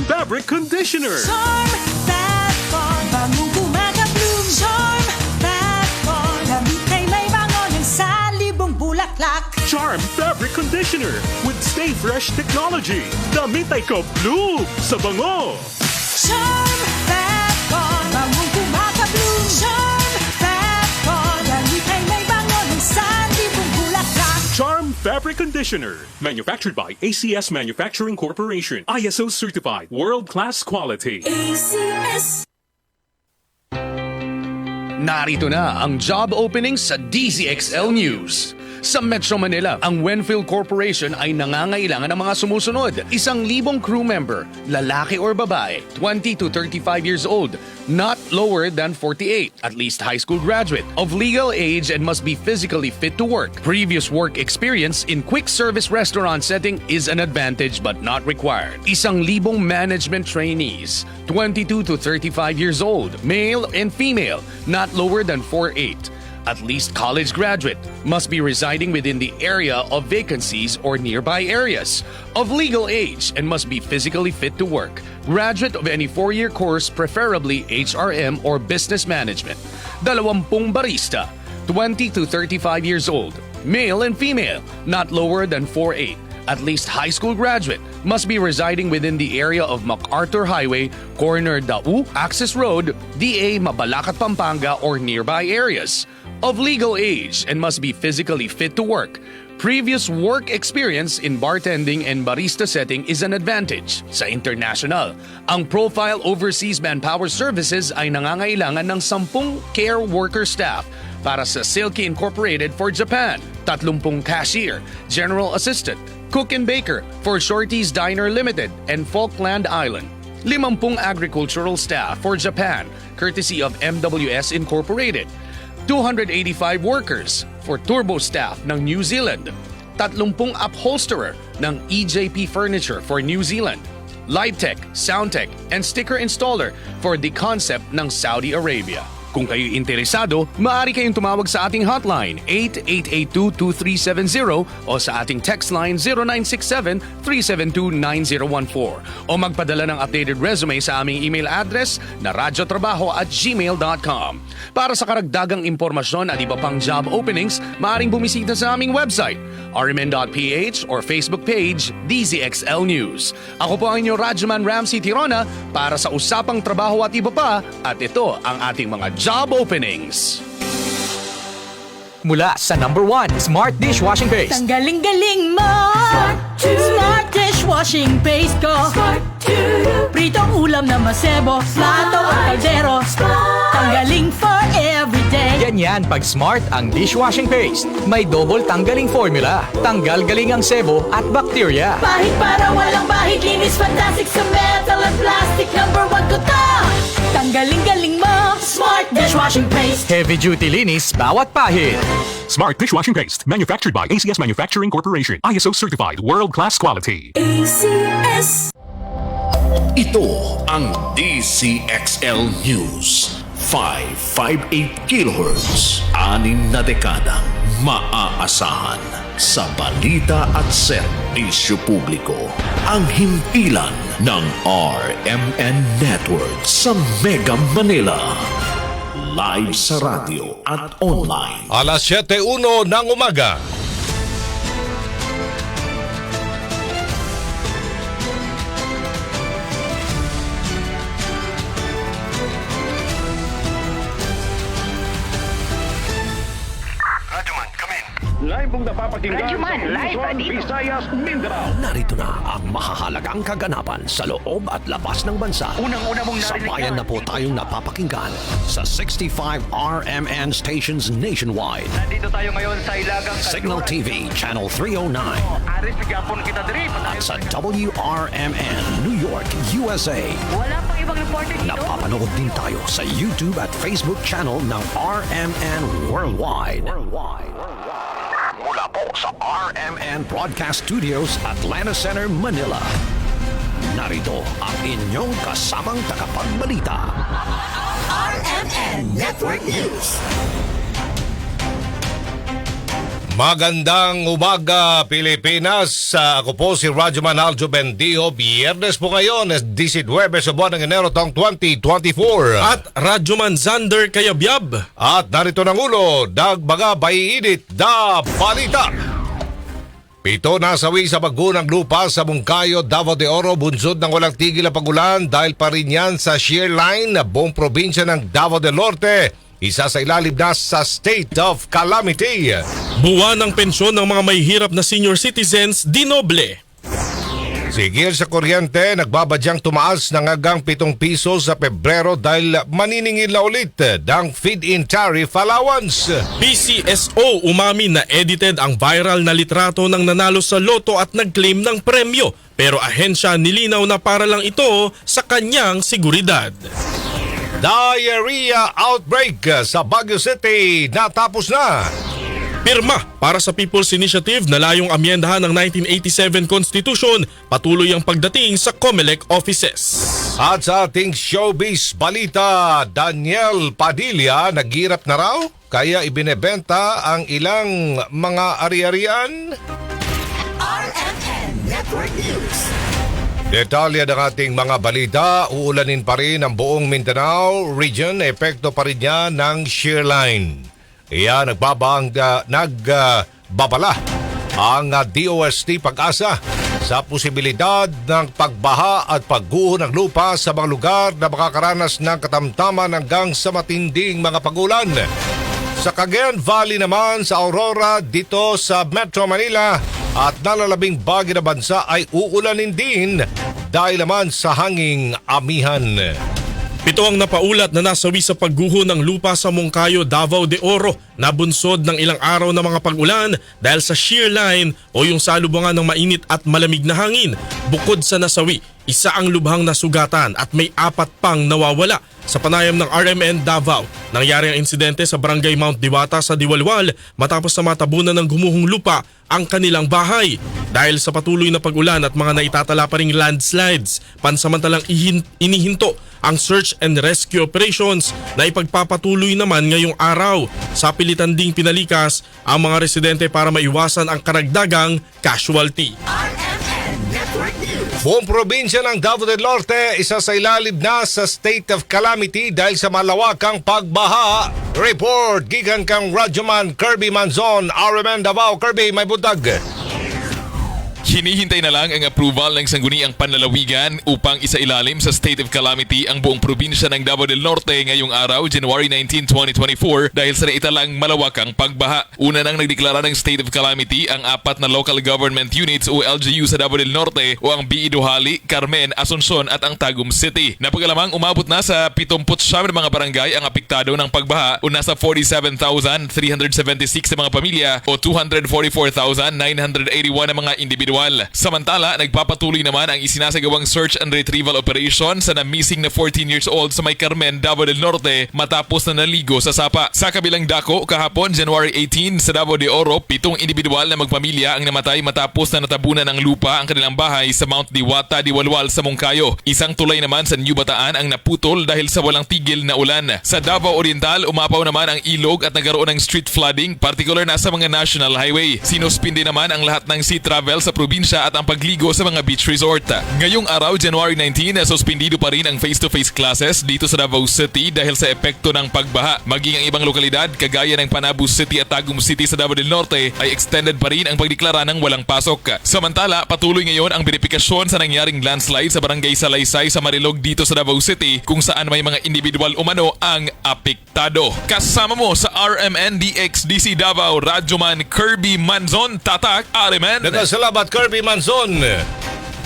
Fabric Conditioner. Charm Fat Bond, bagong gumagabloom. Charm Fat Bond, damit ay may bango ng salibong bulaklak. Charm Fabric Conditioner with Stay Fresh technology. Damit ay ka-bloom sa bango. Charm Fat Bond, bagong gumagabloom. Charm Fat Bond, damit ay may bango ng salibong bulaklak. Charm Fabric Conditioner. Manufactured by ACS Manufacturing Corporation. ISO certified. World-class quality. ACS. Narito na ang job openings sa DZXL News. Sa Metro Manila, ang Wenfield Corporation ay nangangailangan ng mga sumusunod. 1,000 crew member, lalaki or babae, 20 to 35 years old, not lower than 48, at least high school graduate, of legal age and must be physically fit to work. Previous work experience in quick service restaurant setting is an advantage but not required. 1,000 management trainees, 22 to 35 years old, male and female, not lower than 48. At least college graduate, must be residing within the area of vacancies or nearby areas, of legal age and must be physically fit to work, graduate of any 4-year course, preferably HRM or business management, 20 barista, 20 to 35 years old, male and female, not lower than 4'8", at least high school graduate, must be residing within the area of MacArthur Highway, corner Dau, Access Road, DA Mabalacat, Pampanga or nearby areas, of legal age and must be physically fit to work. Previous work experience in bartending and barista setting is an advantage. Sa international, ang Profile Overseas Manpower Services ay nangangailangan ng 10 care worker staff para sa Silky Incorporated for Japan, 30 cashier, general assistant, cook and baker for Shorty's Diner Limited and Falkland Island, 50 agricultural staff for Japan, courtesy of MWS Incorporated, 285 workers for Turbo Staff ng New Zealand, 30 upholsterer ng EJP Furniture for New Zealand, Lighttech, Soundtech, and sticker installer for The Concept ng Saudi Arabia. Kung kayo interesado, maaari kayong tumawag sa ating hotline 8882-2370 o sa ating text line 0967-372-9014 o magpadala ng updated resume sa aming email address na radyotrabaho@gmail.com. Para sa karagdagang impormasyon at iba pang job openings, maaaring bumisita sa aming website, rmn.ph or Facebook page, DZXL News. Ako po ang inyong Radyoman Ramsey Tirona para sa usapang trabaho at iba pa, at ito ang ating mga job openings. Mula sa number 1, Smart Dishwashing Paste. Tanggaling-galing mo. Smart dishwashing paste ko. Pritong ulam na masebo, plato at kaldero. Tanggaling for everyday. Ganyan pag Smart ang dishwashing paste. May double tanggaling formula. Tanggal galing ang sebo at bakterya. Bahid para walang bahid, linis fantastic sa metal at plastic. Number 1 ko to. Tanggaling-galing mo. Smart dishwashing paste. Heavy duty linis bawat pahid. Smart Dishwashing Paste. Manufactured by ACS Manufacturing Corporation. ISO certified. World-class quality. ACS. Ito ang DZXL News. 558 kHz. 6 na dekadang maaasahan. Sa balita at serbisyo publiko, ang himpilan ng RMN Network sa Mega Manila. Live sa radyo at online. Alas 7:01 ng umaga. Live pong napapakinggan Radyoman, sa live Luzon, dito. Visayas, Mindanao. Narito na ang mahahalagang kaganapan sa loob at labas ng bansa. Unang-una mong narinig Sabayan na po tayong napapakinggan sa 65 RMN stations nationwide. Nandito tayo ngayon sa Ilagang Signal TV Channel 309 Aris, bigapon kita diri. at sa WRMN New York, USA. Wala pang ibang reporter dito. Napapanood din tayo sa YouTube at Facebook channel ng RMN Worldwide. Mula po sa RMN Broadcast Studios, Atlanta Center, Manila. Narito ang inyong kasamang tagapagbalita. RMN Network News. Magandang umaga, Pilipinas. Ako po si Radyoman Aljo Bendio. Biyernes po ngayon, 19 sa buwan ng Enero taong 2024. At Radyoman Zander Kayabyab. At narito ng ulo, dagbaga baiinit da balita. 7 nasawi sa bagyo ng lupa sa Moncayo, Davao de Oro, bunsod ng walang tigil na pagulan dahil pa rin yan sa shear line na buong probinsya ng Davao del Norte. Isa sa ilalim na sa state of calamity. Buwan ng pensyon ng mga may hirap na senior citizens dinoble. Sigil sa kuryente, nagbabadyang tumaas ng hanggang 7 piso sa Pebrero dahil maniningil na ulit ng feed-in tariff allowance. PCSO umami na edited ang viral na litrato ng nanalo sa loto at nag-claim ng premyo. Pero ahensya nilinaw na para lang ito sa kanyang seguridad. Diarrhea outbreak sa Baguio City natapos na. Pirma para sa People's Initiative na layong amyendahan ng 1987 Constitution, patuloy ang pagdating sa COMELEC offices. At sa ating showbiz balita, Daniel Padilla naghirap na raw kaya ibinebenta ang ilang mga ari-arian. RMN Network News. Detalye ng ating mga balita, uulanin pa rin ang buong Mindanao region, epekto pa rin niya ng shear line. Iyan nagbabala ang DOST Pag-asa sa posibilidad ng pagbaha at pagguho ng lupa sa mga lugar na makakaranas ng katamtaman hanggang sa matinding mga pagulan. Sa Cagayan Valley naman sa Aurora dito sa Metro Manila at nalalabing bagyo na bansa ay uulanin din dahil naman sa hanging amihan. 7 ang napaulat na nasawi sa pagguho ng lupa sa Moncayo, Davao de Oro na bunsod ng ilang araw na mga pag-ulan dahil sa shear line o yung salubungan ng mainit at malamig na hangin. Bukod sa nasawi, isa ang lubhang nasugatan at may 4 pang nawawala. Sa panayam ng RMN Davao, nangyari ang insidente sa barangay Mount Diwata sa Diwalwal matapos na matabunan ng gumuhong lupa ang kanilang bahay. Dahil sa patuloy na pag-ulan at mga naitatala pa ring landslides, pansamantalang inihinto ang search and rescue operations na ipagpapatuloy naman ngayong araw. Sa pilitan ding pinalikas ang mga residente para maiwasan ang karagdagang casualty. Buong probinsya ng Davao del Norte, isa sa ilalim na sa state of calamity dahil sa malawakang pagbaha. Report gikan kang Radyoman Kirby Manzon, RMN Davao. Kirby, may buntag. Hinihintay na lang ang approval ng Sangguniang Panlalawigan upang isailalim sa state of calamity ang buong probinsya ng Davao del Norte ngayong araw, January 19, 2024 dahil sa naitalang malawakang pagbaha. Una nang nagdeklara ng state of calamity ang 4 na local government units o LGU sa Davao del Norte o ang Biiduhali, Carmen, Asuncion at ang Tagum City. Napagalamang umabot na sa 79 na mga barangay ang apektado ng pagbaha o nasa 47,376 na mga pamilya o 244,981 na mga individual. Samantala, nagpapatuloy naman ang isinasagawang search and retrieval operation sa na-missing na 14 years old sa may Carmen, Davao del Norte matapos na naligo sa sapa. Sa kabilang dako, kahapon January 18 sa Davao de Oro, 7 individual na magpamilya ang namatay matapos na natabunan ng lupa ang kanilang bahay sa Mount Diwata, Diwalwal sa Moncayo. Isang tulay naman sa New Bataan ang naputol dahil sa walang tigil na ulan. Sa Davao Oriental, umapaw naman ang ilog at nagkaroon ng street flooding, particular na sa mga national highway. Sinuspindi naman ang lahat ng sea travel sa probinsya at ang pagligo sa mga beach resort. Ngayong araw, January 19, suspindido pa rin ang face-to-face classes dito sa Davao City dahil sa epekto ng pagbaha. Maging ang ibang lokalidad, kagaya ng Panabo City at Tagum City sa Davao del Norte, ay extended pa rin ang pagdeklara ng walang pasok. Samantala, patuloy ngayon ang verifikasyon sa nangyaring landslide sa barangay Salaysay sa Marilog dito sa Davao City kung saan may mga individual umano ang apektado. Kasama mo sa RMN DXDC Davao, Radyoman Kirby Manzon, Tatak, RMN. Nagkasalamat Kirby Manzon.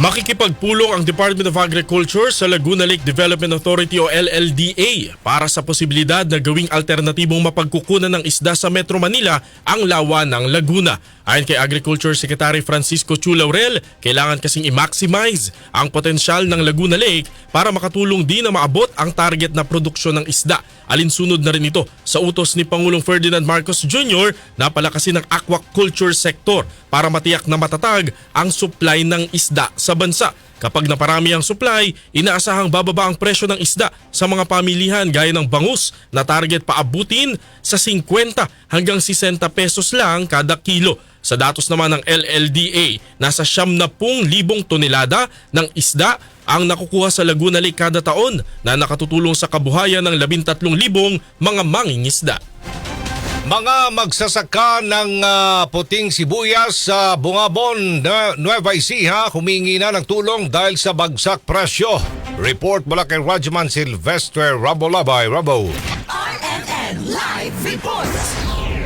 Makikipagpulong ang Department of Agriculture sa Laguna Lake Development Authority o LLDA para sa posibilidad na gawing alternatibong mapagkukunan ng isda sa Metro Manila ang lawa ng Laguna. Ayon kay Agriculture Secretary Francisco Chu Laurel, kailangan kasing i-maximize ang potensyal ng Laguna Lake para makatulong din na maabot ang target na produksyon ng isda. Alinsunod na rin ito sa utos ni Pangulong Ferdinand Marcos Jr. na palakasin ang aquaculture sector para matiyak na matatag ang supply ng isda sa bansa. Kapag naparami ang supply, inaasahang bababa ang presyo ng isda sa mga pamilihan gaya ng bangus na target paabutin sa 50 hanggang 60 pesos lang kada kilo. Sa datos naman ng LLDA, nasa 70,000 tonelada ng isda ang nakukuha sa Laguna Lake kada taon na nakatutulong sa kabuhayan ng 13,000 mga mangingisda. Mga magsasaka ng puting sibuyas sa Bungabon, Nueva Ecija humingi na ng tulong dahil sa bagsak presyo. Report mula kay Rajaman Silvestre Rambolabay. Rabo. RMN Live Report.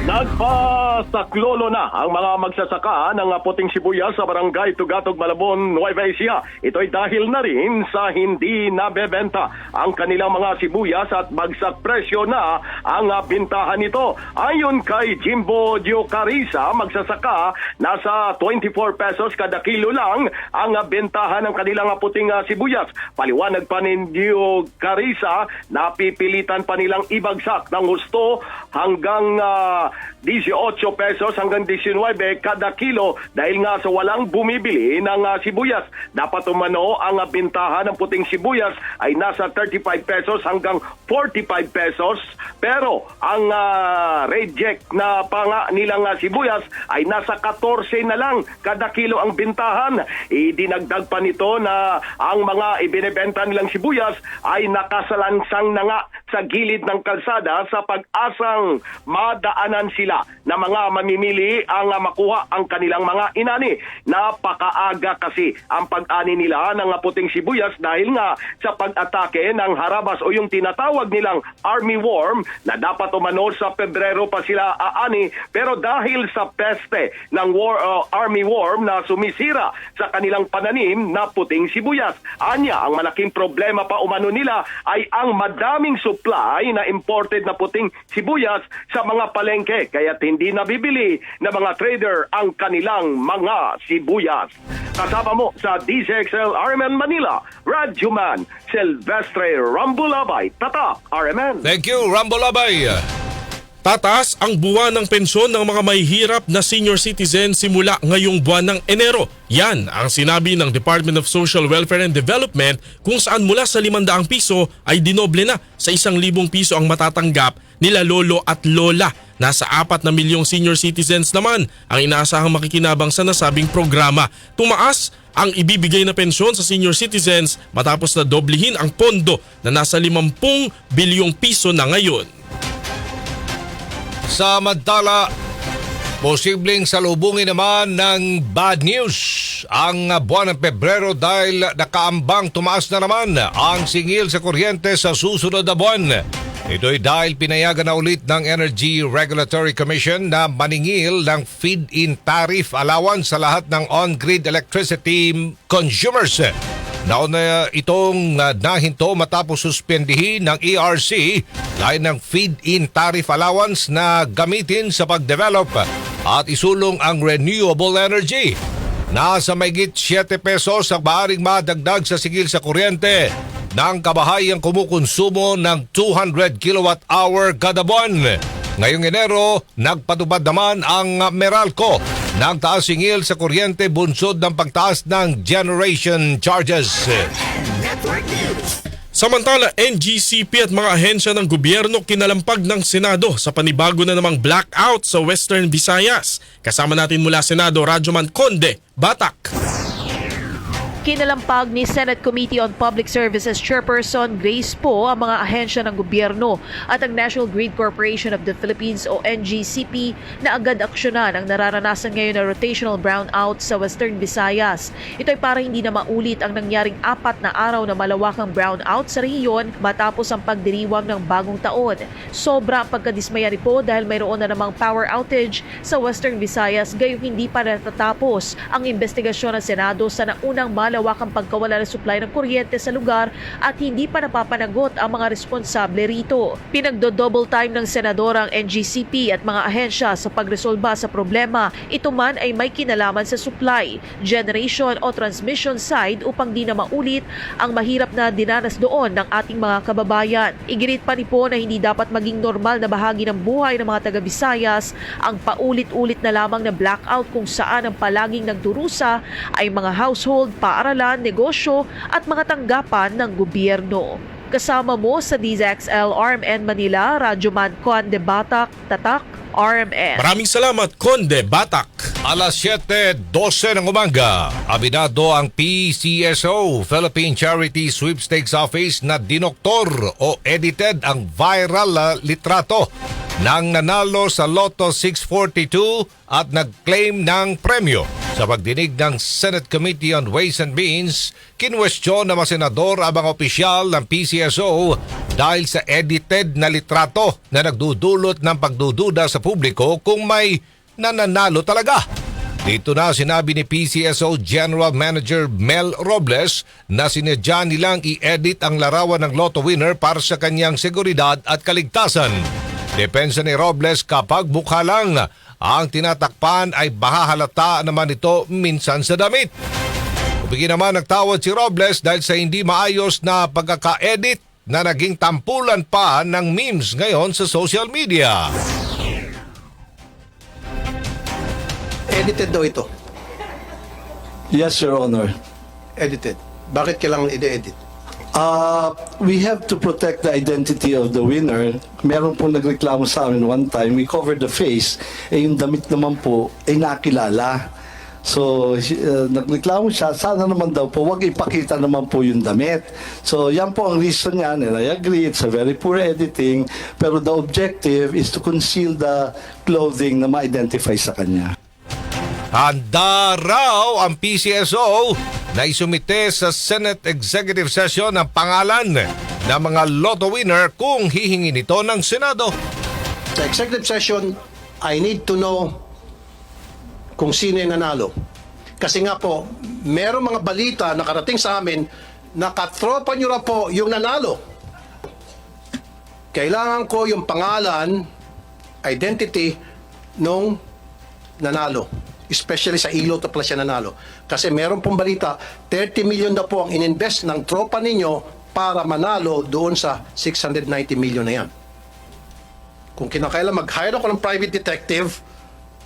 Nagpasaklolo na ang mga magsasaka ng puting sibuyas sa barangay Tugatog, Malabon, Nueva Ecija. Ito'y dahil na rin sa hindi nabebenta ang kanilang mga sibuyas at bagsak presyo na ang bintahan nito. Ayon kay Jimbo Diocarisa, magsasaka, nasa 24 pesos kada kilo lang ang bentahan ng kanilang puting sibuyas. Paliwanag pa ni Diocarisa, napipilitan pa nilang ibagsak ng husto hanggang 18 pesos hanggang 19 kada kilo dahil nga sa walang bumibili ng sibuyas. Dapat umano ang bintahan ng puting sibuyas ay nasa 35 pesos hanggang 45 pesos, pero ang reject na nilang sibuyas ay nasa 14 na lang kada kilo ang bintahan. Idinagdag pa nito na ang mga ibinebenta nilang sibuyas ay nakasalansang na nga sa gilid ng kalsada sa pag-asang madaanan sila na mga mamimili ang makuha ang kanilang mga inani. Napakaaga kasi ang pag-ani nila ng puting sibuyas dahil nga sa pag-atake ng harabas o yung tinatawag nilang army worm na dapat umano sa Pebrero pa sila aani, pero dahil sa peste ng army worm na sumisira sa kanilang pananim na puting sibuyas. Anya, ang malaking problema pa umano nila ay ang madaming supply na imported na puting sibuyas sa mga palengke, kaya't hindi nabibili ng mga trader ang kanilang mga sibuyas. Kasama mo sa DZXL RMN Manila, Radyoman Silvestre Rambolabay. Tata, RMN. Thank you, Rambolabay. Tataas ang buwan ng pensyon ng mga mahihirap na senior citizen simula ngayong buwan ng Enero. Yan ang sinabi ng Department of Social Welfare and Development kung saan mula sa 500 piso ay dinoble na sa 1,000 piso ang matatanggap nila lolo at lola. Nasa 4 na milyong senior citizens naman ang inaasahang makikinabang sa nasabing programa. Tumaas ang ibibigay na pensyon sa senior citizens matapos na doblehin ang pondo na nasa 50 bilyong piso na ngayon. Samantala, posibleng salubungin naman ng bad news ang buwan ng Pebrero dahil nakaambang tumaas na naman ang singil sa kuryente sa susunod na buwan. Ito'y dahil pinayagan na ulit ng Energy Regulatory Commission na maningil ng feed-in tariff allowance sa lahat ng on-grid electricity consumers. Nauna itong nahinto matapos suspendihin ng ERC dahil ng feed-in tariff allowance na gamitin sa pag-develop at isulong ang renewable energy. Nasa mahigit 7 pesos ang maaaring madagdag sa sigil sa kuryente ng kabahayang kumukonsumo ng 200 kilowatt-hour kada buwan. Ngayong Enero, nagpatupad naman ang Meralco ng taas singil sa kuryente bunsod ng pagtaas ng generation charges. Samantala, NGCP at mga ahensya ng gobyerno kinalampag ng Senado sa panibago na namang blackout sa Western Visayas. Kasama natin mula Senado, Radyoman Conde, Batak. Kinalampag ni Senate Committee on Public Services Chairperson Grace Poe ang mga ahensya ng gobyerno at ang National Grid Corporation of the Philippines o NGCP na agad aksyonan ang nararanasan ngayon na rotational brownout sa Western Visayas. Ito ay para hindi na maulit ang nangyaring 4 na araw na malawakang brownout sa rehiyon matapos ang pagdiriwang ng bagong taon. Sobra ang pagkadismaya ni Poe dahil mayroon na namang power outage sa Western Visayas gayong hindi pa natatapos ang investigasyon ng Senado sa naunang malawakang pagkawala ng supply ng kuryente sa lugar at hindi pa napapanagot ang mga responsable rito. Pinagdo-double time ng senador ang NGCP at mga ahensya sa pagresolba sa problema. Ito man ay may kinalaman sa supply, generation o transmission side upang di na maulit ang mahirap na dinanas doon ng ating mga kababayan. Iginit pa ni Poe na hindi dapat maging normal na bahagi ng buhay ng mga taga-Visayas ang paulit-ulit na lamang na blackout kung saan ang palaging nagdurusa ay mga household para paaralan, negosyo at mga tanggapan ng gobyerno. Kasama mo sa DZXL RMN Manila, Radyoman Conde Batak, Tatak, RMN. Maraming salamat, Conde Batak. Alas 7:12 ng umaga, abinado ang PCSO, Philippine Charity Sweepstakes Office na dinoktor o edited ang viral litrato ng nanalo sa Lotto 642 at nag-claim ng premyo. Sa pagdinig ng Senate Committee on Ways and Means, kinwestiyon ng mga senador ang mga opisyal ng PCSO dahil sa edited na litrato na nagdudulot ng pagdududa sa publiko kung may nananalo talaga. Dito na sinabi ni PCSO General Manager Mel Robles na sinadya nilang i-edit ang larawan ng Lotto winner para sa kanyang seguridad at kaligtasan. Depensa ni Robles, kapag mukha lang ang tinatakpan ay mahahalata naman ito minsan sa damit. Kubigin naman nagtawad si Robles dahil sa hindi maayos na pagkaka-edit na naging tampulan pa ng memes ngayon sa social media. Edited daw ito. Yes, Your Honor. Edited. Bakit kailangan i-edit? We have to protect the identity of the winner. Meron po nagreklamo sa amin one time, we covered the face, yung damit naman po ay nakilala. So, nagreklamo siya, sana naman daw po, wag ipakita naman po yung damit. So, yan po ang reason niya, and I agree, it's a very poor editing, pero the objective is to conceal the clothing na ma-identify sa kanya. Handa raw ang PCSO na isumite sa Senate Executive Session ang pangalan ng mga Lotto winner kung hihingi nito ng Senado. Sa executive session, I need to know kung sino yung nanalo. Kasi nga po, merong mga balita na karating sa amin na katropa nyo na po yung nanalo. Kailangan ko yung pangalan, identity nung nanalo. Especially sa Iloto pala siya nanalo. Kasi meron pong balita, 30 million na po ang ininvest ng tropa ninyo para manalo doon sa 690 million na yan. Kung kinakailan mag-hire ako ng private detective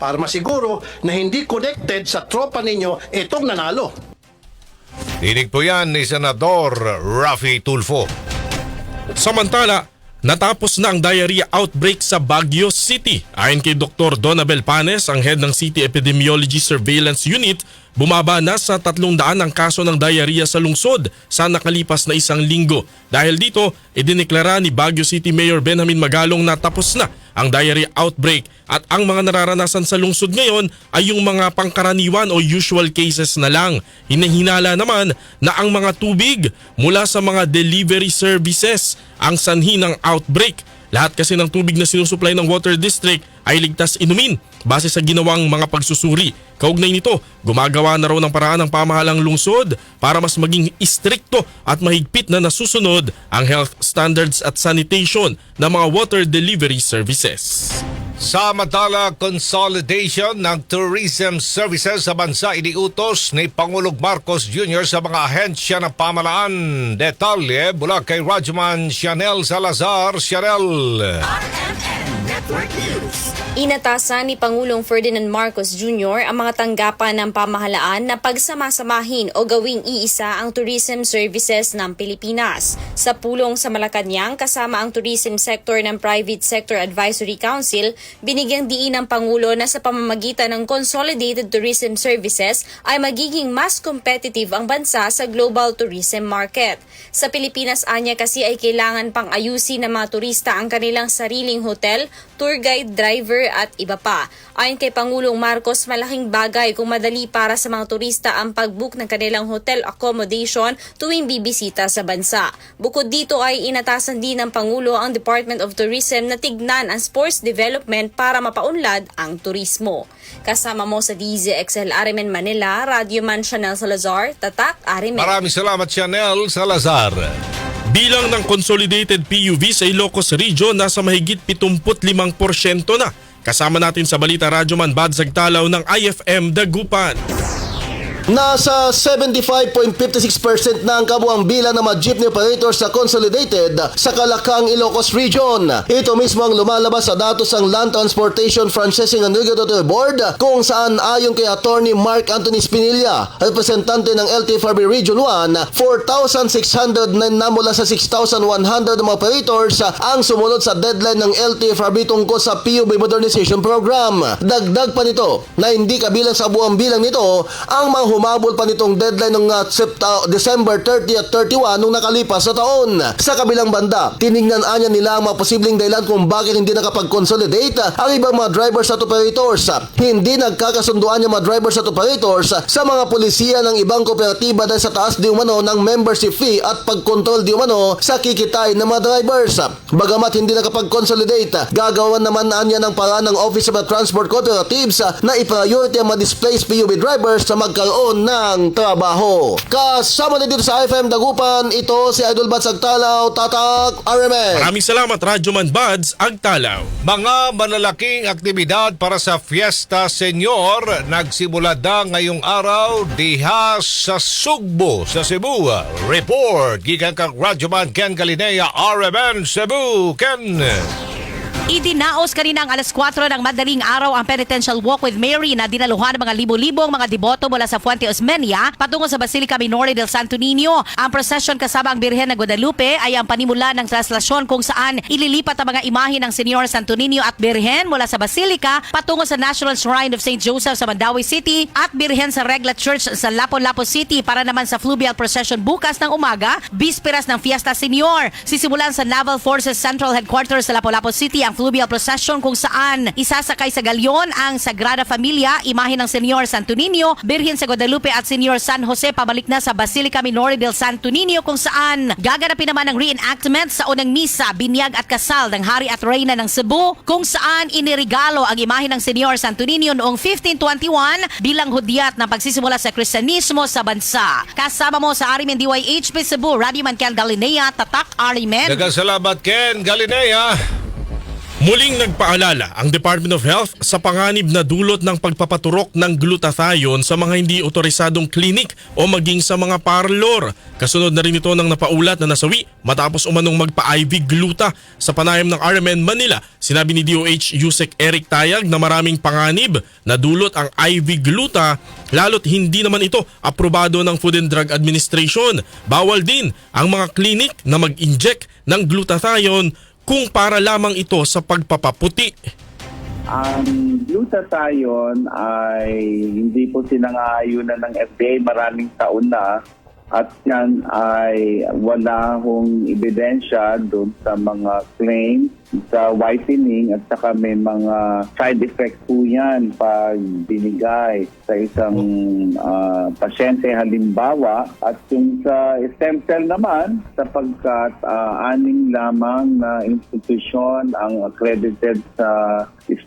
para masiguro na hindi connected sa tropa ninyo itong nanalo. Dinig po yan ni Senador Raffy Tulfo. Samantala, natapos na ang diarrhea outbreak sa Baguio City. Ayon kay Dr. Donabel Panes, ang head ng City Epidemiology Surveillance Unit, bumaba na sa 300 ang kaso ng diarrhea sa lungsod sa nakalipas na isang linggo. Dahil dito, idineklara ni Baguio City Mayor Benjamin Magalong na tapos na ang diarrhea outbreak at ang mga nararanasan sa lungsod ngayon ay yung mga pangkaraniwan o usual cases na lang. Hinahinala naman na ang mga tubig mula sa mga delivery services ang sanhi ng outbreak. Lahat kasi ng tubig na sinusupply ng Water District ay ligtas inumin base sa ginawang mga pagsusuri. Kaugnay nito, gumagawa na raw ng paraan ng pamahalang lungsod para mas maging istrikto at mahigpit na nasusunod ang health standards at sanitation ng mga water delivery services. Samantala, consolidation ng tourism services sa bansa iniutos ni Pangulong Marcos Jr. sa mga ahensya ng pamahalaan. Detalye mula kay Radyoman Chanel Salazar. Chanel. Inatasan ni Pangulong Ferdinand Marcos Jr. ang mga tanggapan ng pamahalaan na pagsamasamahin o gawing iisa ang tourism services ng Pilipinas. Sa pulong sa Malacanang kasama ang tourism sector ng Private Sector Advisory Council, binigyang diin ng Pangulo na sa pamamagitan ng Consolidated Tourism Services ay magiging mas competitive ang bansa sa global tourism market. Sa Pilipinas, anya kasi ay kailangan pang ayusin ng mga turista ang kanilang sariling hotel, tour guide, driver at iba pa. Ayon kay Pangulong Marcos, malaking bagay kung madali para sa mga turista ang pag-book ng kanilang hotel accommodation tuwing bibisita sa bansa. Bukod dito ay inatasan din ng Pangulo ang Department of Tourism na tignan ang sports development para mapaunlad ang turismo. Kasama mo sa DZXL RMN Manila, Radyoman Chanel Salazar, Tatak RMN. Maraming salamat, Chanel Salazar. Bilang ng Consolidated PUV sa Ilocos Region, nasa mahigit 75% na. Kasama natin sa Balita Radyoman Bad Sagtalaw ng IFM Dagupan. Nasa 75.56% na ang kabuang bilang ng mga jeepney operators sa consolidated sa Calacang, Ilocos Region. Ito mismo ang lumalabas sa datos ng Land Transportation Franchising and Regulatory Board kung saan ayon kay Attorney Mark Anthony Spinilla, representante ng LTFRB Region 1, 4,609 na mula sa 6,100 na mga operators ang sumunod sa deadline ng LTFRB tungkol sa PUB Modernization Program. Dagdag pa nito na hindi kabilang sa buwang bilang nito ang mga humabol pa nitong deadline ng December 30 at 31 nung nakalipas na taon. Sa kabilang banda, tinignan anya nila ang mga posibleng dahilan kung bakit hindi nakapag-consolidate ang ibang mga drivers at operators. Hindi nagkakasunduan yung mga drivers at operators sa mga polisiya ng ibang kooperatiba dahil sa taas di umano ng membership fee at pagkontrol di umano sa kikitain ng mga drivers. Bagamat hindi nakapag-consolidate, gagawan naman anya ng paraan ng Office of the Transport Cooperatives na i-priority ang mga displaced PUB drivers sa magkaroon ng trabaho. Kasama na dito sa IFM Dagupan, ito si Idol Bads Agtalaw, Tatak RMN. Maraming salamat, Radyoman Bads Agtalaw. Mga malalaking aktibidad para sa Fiesta Senior nagsimula na ngayong araw diha sa Sugbo sa Cebu. Report gikan kang Radyoman Ken Galinea, RMN Cebu. Ken. Idinaos kanina ang alas 4 ng madaling araw ang penitential walk with Mary na dinaluhan ng mga libo-libong mga deboto mula sa Fuente Osmeña patungo sa Basilica Minore del Santo Niño. Ang procession kasama ang Birhen ng Guadalupe ay ang panimula ng traslasyon kung saan ililipat ang mga imahe ng Señor Santo Niño at Birhen mula sa Basilica patungo sa National Shrine of St. Joseph sa Mandawi City at Birhen sa Regla Church sa Lapu-Lapu City para naman sa fluvial procession bukas ng umaga, bisperas ng Fiesta Senior. Sisimulan sa Naval Forces Central Headquarters sa Lapu-Lapu City ang fluvial procession kung saan isasakay sa galyon ang Sagrada Familia, imahe ng Señor Santo Niño, Birhen sa Guadalupe at Señor San Jose pabalik na sa Basilica Minore del Santo Niño kung saan gaganapin naman ang reenactment sa unang misa, binyag at kasal ng Hari at Reyna ng Cebu kung saan inirigalo ang imahe ng Señor Santo Niño noong 1521 bilang hudyat ng pagsisimula sa Kristyanismo sa bansa. Kasama mo sa Arimen DYHP Cebu, Radyoman Ken Galinea, Tatak Arimen. Nagkasalamat Ken Galinea. Muling nagpaalala ang Department of Health sa panganib na dulot ng pagpapaturok ng glutathione sa mga hindi otorisadong klinik o maging sa mga parlor. Kasunod na rin ito ng napaulat na nasawi matapos umanong magpa-IV gluta sa panayam ng RMN Manila. Sinabi ni DOH Yusek Eric Tayag na maraming panganib na dulot ang IV gluta lalo't hindi naman ito aprobado ng Food and Drug Administration. Bawal din ang mga klinik na mag-inject ng glutathione kung para lamang ito sa pagpapaputi. Ang glutathione ay hindi po sinangayunan ng FDA maraming taon na at yan ay wala hong ebidensya doon sa mga claims sa whitening at saka may mga side effects po yan pag binigay sa isang pasyente halimbawa. At yung sa stem cell naman, sapagkat aning lamang na institusyon ang accredited sa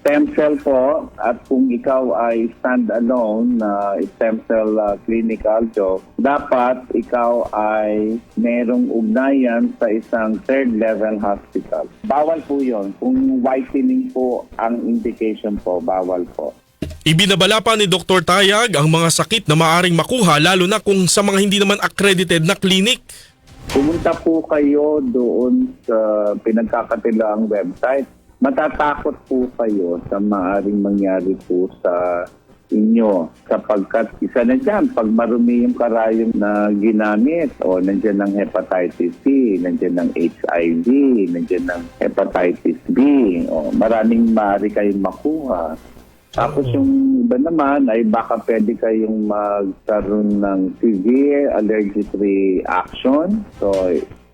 stem cell po at kung ikaw ay stand-alone na stem cell clinical job, dapat ikaw ay merong ugnayan sa isang third-level hospital. Bawal po yun. Kung whitening po ang indication po, bawal po. Ibinabala pa ni Dr. Tayag ang mga sakit na maaring makuha lalo na kung sa mga hindi naman accredited na clinic. Pumunta po kayo doon sa pinagkakatilaang website. Matatakot po kayo sa maaring mangyari po sa inyo sapagkat isa na dyan, pag marumi yung karayom na ginamit o nandiyan ng hepatitis C, nandiyan ng HIV, nandiyan ng hepatitis B, o maraming maaari kayong makuha. Tapos yung iba naman ay baka pwede kayong magkaroon ng severe allergic reaction. So,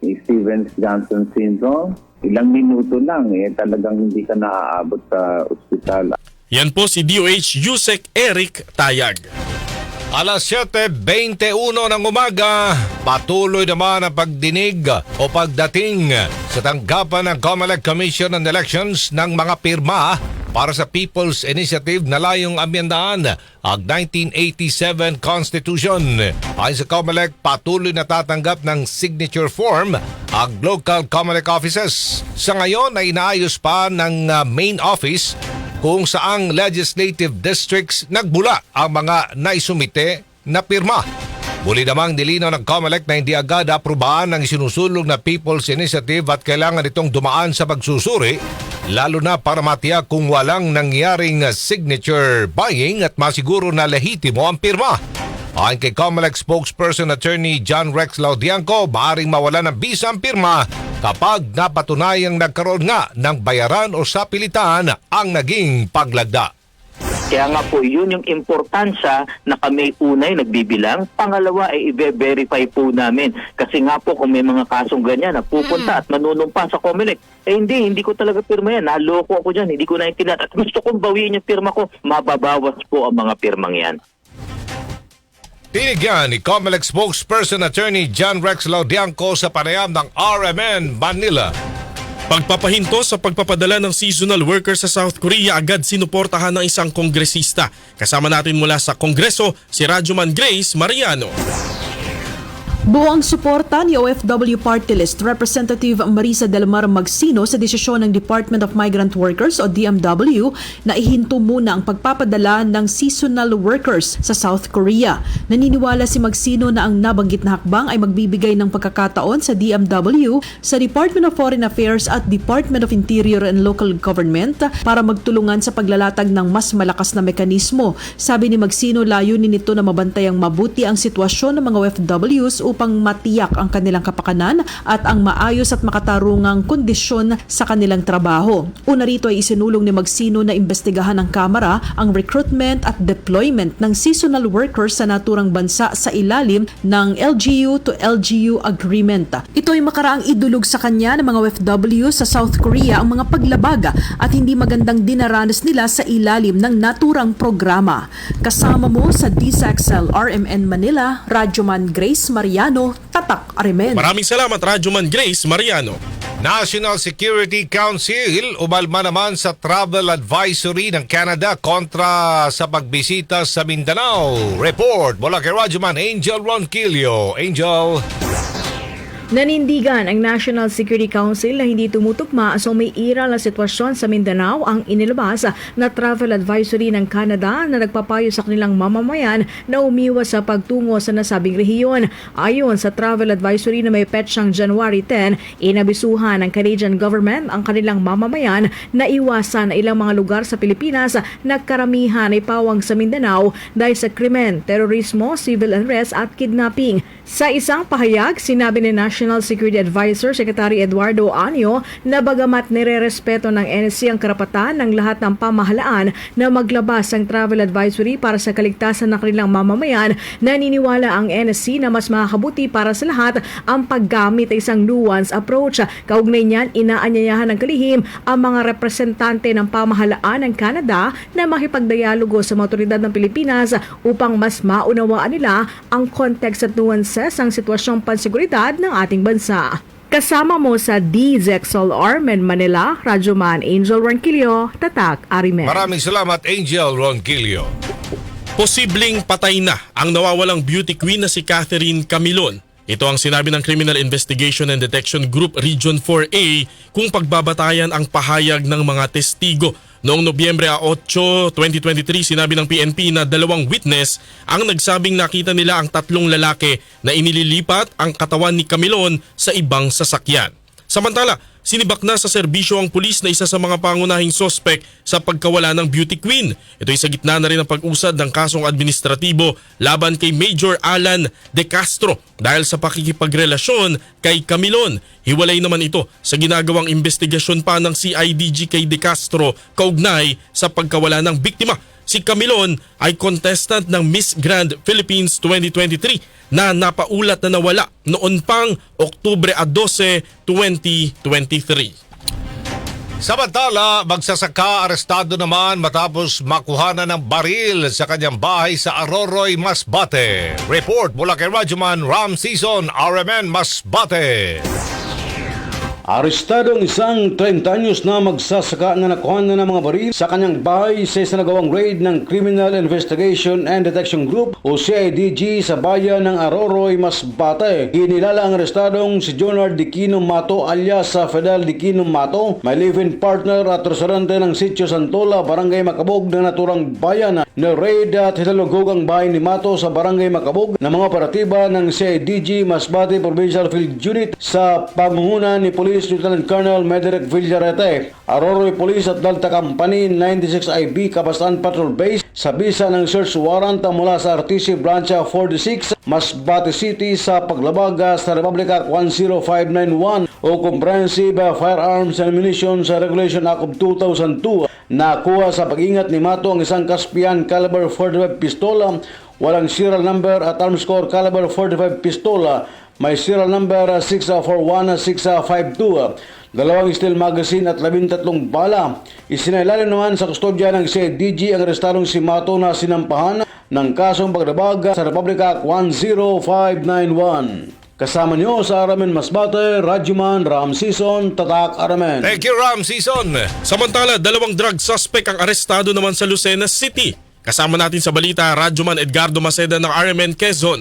Stevens-Johnson syndrome. Ilang minuto lang talagang hindi ka naaabot sa ospital. Yan po si DOH Yusek Eric Tayag. Alas 7:21 ng umaga, patuloy naman ang pagdinig o pagdating sa tanggapan ng COMELEC Commission on Elections ng mga pirma para sa People's Initiative na layong amyendahan ang 1987 Constitution. Ayon sa COMELEC, patuloy na tatanggap ng signature form ang local COMELEC offices. Sa ngayon ay inaayos pa ng main office kung saang legislative districts nagbula ang mga naisumite na pirma. Muli namang nilinaw ng COMELEC na hindi agad aprubahan ang isinusulong na People's Initiative at kailangan itong dumaan sa pagsusuri, lalo na para matiyak kung walang nangyaring signature buying at masiguro na lehitimo ang pirma. Ayon kay COMELEC spokesperson Attorney John Rex Laudianco, maaaring mawala ng bisa ang pirma kapag napatunayang nagkaroon nga ng bayaran o sapilitan ang naging paglagda. Kaya nga po, yun yung importansya na kami unay nagbibilang. Pangalawa ay i-verify po namin. Kasi nga po kung may mga kasong ganyan na pupunta at manunumpa sa COMELEC, hindi ko talaga pirma yan. Naloko ako dyan, hindi ko naintindihan. At gusto kong bawiin yung pirma ko, mababawas po ang mga pirmang yan. Tinigyan ni COMELEC spokesperson Attorney John Rex Laudianco sa panayam ng RMN Manila. Pagpapahinto sa pagpapadala ng seasonal workers sa South Korea agad sinuportahan ng isang kongresista. Kasama natin mula sa Kongreso si Radyoman Grace Mariano. Buwang suporta ni OFW Party List Representative Marisa Del Mar Magsino sa desisyon ng Department of Migrant Workers o DMW na ihinto muna ang pagpapadala ng seasonal workers sa South Korea. Naniniwala si Magsino na ang nabanggit na hakbang ay magbibigay ng pagkakataon sa DMW, sa Department of Foreign Affairs at Department of Interior and Local Government para magtulungan sa paglalatag ng mas malakas na mekanismo. Sabi ni Magsino, layunin nito na mabantayang mabuti ang sitwasyon ng mga OFWs upang matiyak ang kanilang kapakanan at ang maayos at makatarungang kondisyon sa kanilang trabaho. Una rito ay isinulong ni Magsino na imbestigahan ng Kamara ang recruitment at deployment ng seasonal workers sa naturang bansa sa ilalim ng LGU to LGU agreement. Ito ay makaraang idulog sa kanya ng mga OFW sa South Korea ang mga paglabag at hindi magandang dinaranas nila sa ilalim ng naturang programa. Kasama mo sa DZXL RMN Manila, Radyoman Grace Mariano, Tatak Arimen. Maraming salamat Radyoman Grace Mariano. National Security Council umalma naman sa travel advisory ng Canada kontra sa pagbisita sa Mindanao. Report mula kay Radyoman Angel Ronquillo. Angel. Nanindigan ang National Security Council na hindi tumutugma sa may iral na sitwasyon sa Mindanao ang inilabas na travel advisory ng Canada na nagpapayo sa kanilang mamamayan na umiwas sa pagtungo sa nasabing rehiyon. Ayon sa travel advisory na may petsang January 10, inabisuhan ng Canadian government ang kanilang mamamayan na iwasan ang ilang mga lugar sa Pilipinas na karamihan ay pawang sa Mindanao dahil sa krimen, terorismo, civil unrest at kidnapping. Sa isang pahayag, sinabi ni National Security Advisor Secretary Eduardo Anyo na bagamat nire-respeto ng NSC ang karapatan ng lahat ng pamahalaan na maglabas ng travel advisory para sa kaligtasan ng kanilang mamamayan, naniniwala ang NSC na mas makakabuti para sa lahat ang paggamit ng isang nuanced approach. Kaugnay niyan, inaanyayahan ng kalihim ang mga representante ng pamahalaan ng Canada na makipagdialogo sa mga otoridad ng Pilipinas upang mas maunawaan nila ang context at nuances ang sitwasyong panseguridad ng ating bansa. Kasama mo sa DZXL RMN Manila, Radyoman Angel Ronquillo, Tatak Arimen. Maraming salamat Angel Ronquillo. Posibleng patay na ang nawawalang beauty queen na si Catherine Camilon. Ito ang sinabi ng Criminal Investigation and Detection Group Region 4A kung pagbabatayan ang pahayag ng mga testigo. Noong Nobyembre 8, 2023, sinabi ng PNP na 2 witness ang nagsabing nakita nila ang 3 lalaki na inililipat ang katawan ni Camilon sa ibang sasakyan. Samantala, sinibak na sa serbisyo ang pulis na isa sa mga pangunahing sospek sa pagkawala ng beauty queen. Ito ay sa gitna na rin ng pag-usad ng kasong administratibo laban kay Major Alan De Castro dahil sa pakikipagrelasyon kay Camilon. Hiwalay naman ito sa ginagawang investigasyon pa ng CIDG kay De Castro kaugnay sa pagkawala ng biktima. Si Camilon ay contestant ng Miss Grand Philippines 2023 na napaulat na nawala noon pang Oktubre 12, 2023. Samantala, magsasaka arestado naman matapos makuhanan ng baril sa kanyang bahay sa Aroroy, Masbate. Report mula kay Radyoman Ram Season, RMN Masbate. Arestado ang isang 30 anyos na magsasaka na nakuha na ng mga baril sa kanyang bahay sa isinagawang raid ng Criminal Investigation and Detection Group o CIDG sa bayan ng Aroroy, Masbate. Kinilala ang arestadong si Jonard Diquino Mato alias sa Fidel Diquino Mato, may live-in partner at residente ng Sitio Santola, Barangay Makabog ng naturang bayan. Na raid at hinalugog ang bahay ni Mato sa Barangay Makabog ng mga operatiba ng CIDG Masbate Provincial Field Unit sa pangunguna ni Police Lieutenant Colonel Mederic Villarete. Aroroy Police at Delta Company 96 IB Kabastahan Patrol Base sa bisa ng search warrant mula sa RTC Branch 46 Masbate City sa paglabag sa Republic Act 10591 o Comprehensive Firearms and Ammunition sa Regulation Act of 2002. Nakuha sa pag-ingat ni Mato ang isang Caspian caliber 45 pistola, walang serial number at arms core caliber 45 pistola, may serial number 641-652, dalawang steel magazine at 13 bala. Isinailalim naman sa kustodya ng CIDG ang arestadong si Mato na sinampahan ng kasong paglabag sa Republic Act 10591. Kasama niyo sa Aramen Masbate, Radyoman Ram Season, Tatak Aramen. Thank you, Ram Season. Samantala, dalawang drug suspect ang arestado naman sa Lucena City. Kasama natin sa balita, Radyoman Edgardo Maceda ng RMN Quezon.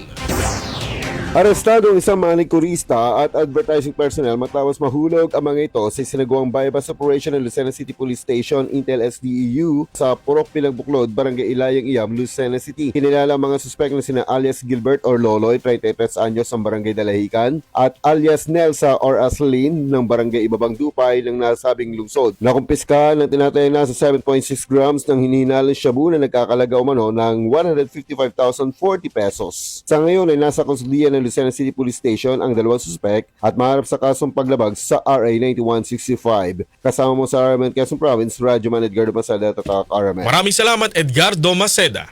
Arestado ang isang manikurista at advertising personnel matapos mahulog ang mga ito sa sinagawang bypass operation ng Lucena City Police Station, Intel SDEU sa Purok Pilang Buklod, Barangay Ilayang Iyam, Lucena City. Kinilala ang mga suspect na sina alias Gilbert or Loloy, 33 anyos ng Barangay Dalahican, at alias Nelsa or Aslin ng Barangay Ibabang Dupay ng nasabing lungsod. Nakumpiska ng tinataya na sa 7.6 grams ng hinihinalang shabu na nagkakalaga umano ng 155,040 pesos. Sa ngayon ay nasa konsuliyan ng Lucena City Police Station ang dalawang suspect at maharap sa kasong paglabag sa RA 9165. Kasama mo sa RMN Quezon Province, Radyoman Edgardo Maceda, Tatak RMN. Maraming salamat, Edgardo Maceda.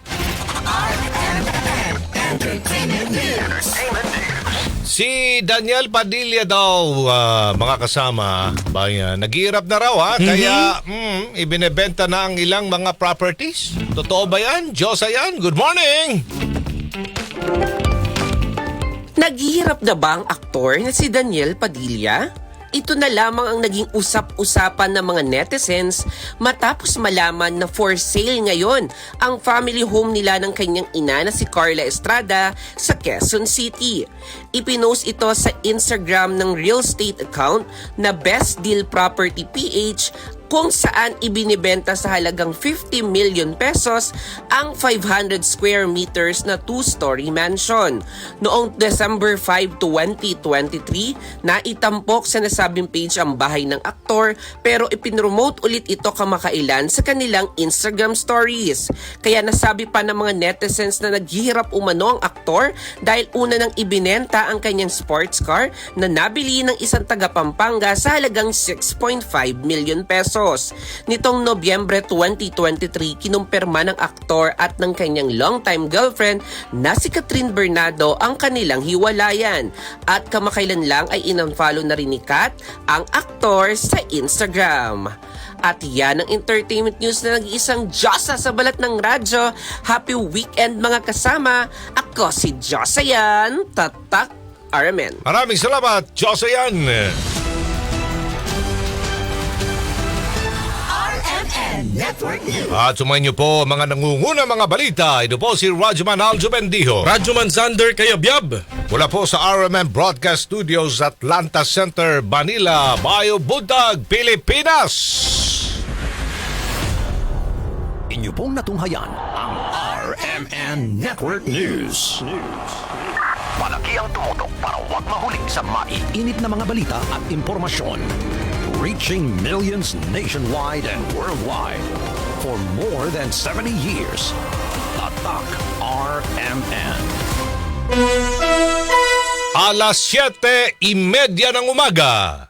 Si Daniel Padilla daw, mga kasama, naghihirap na raw kaya ibinebenta na ang ilang mga properties. Totoo ba yan? Diyosa yan? Good morning! Naghihirap na ba ang aktor na si Daniel Padilla? Ito na lamang ang naging usap-usapan ng mga netizens matapos malaman na for sale ngayon ang family home nila ng kanyang ina na si Carla Estrada sa Quezon City. Ipinost ito sa Instagram ng real estate account na Best Deal Property PH kung saan ibinibenta sa halagang 50 million pesos ang 500 square meters na 2-story mansion. Noong December 5, 2023, naitampok sa nasabing page ang bahay ng aktor pero ipinromote ulit ito kamakailan sa kanilang Instagram stories. Kaya nasabi pa ng mga netizens na naghihirap umano ang aktor dahil una nang ibinenta ang kanyang sports car na nabili ng isang taga Pampanga sa halagang 6.5 million pesos. Nitong Nobyembre 2023, kinumpirma ng aktor at ng kanyang longtime girlfriend na si Catherine Bernardo ang kanilang hiwalayan. At kamakailan lang ay inunfollow na rin ni Kat ang aktor sa Instagram. At yan ang entertainment news na nag-iisang Diyosa sa balat ng radyo. Happy weekend mga kasama. Ako si Diyosa yan, Tatak RMN. Maraming salamat, Diyosa yan. Network News. At sumayin niyo po mga nangunguna mga balita. Ito po si Radyoman Aljo Bendijo. Radyoman Zander Kayabyab. Mula po sa RMN Broadcast Studios, Atlanta Center, Manila, Bayo Buntag, Pilipinas. Inyo pong natunghayan ang RMN Network News. Malaki ang tumutok para huwag mahuli sa maiinit na mga balita at impormasyon. Reaching millions nationwide and worldwide for more than 70 years. Tatak RMN. Alas 7:30 ng umaga.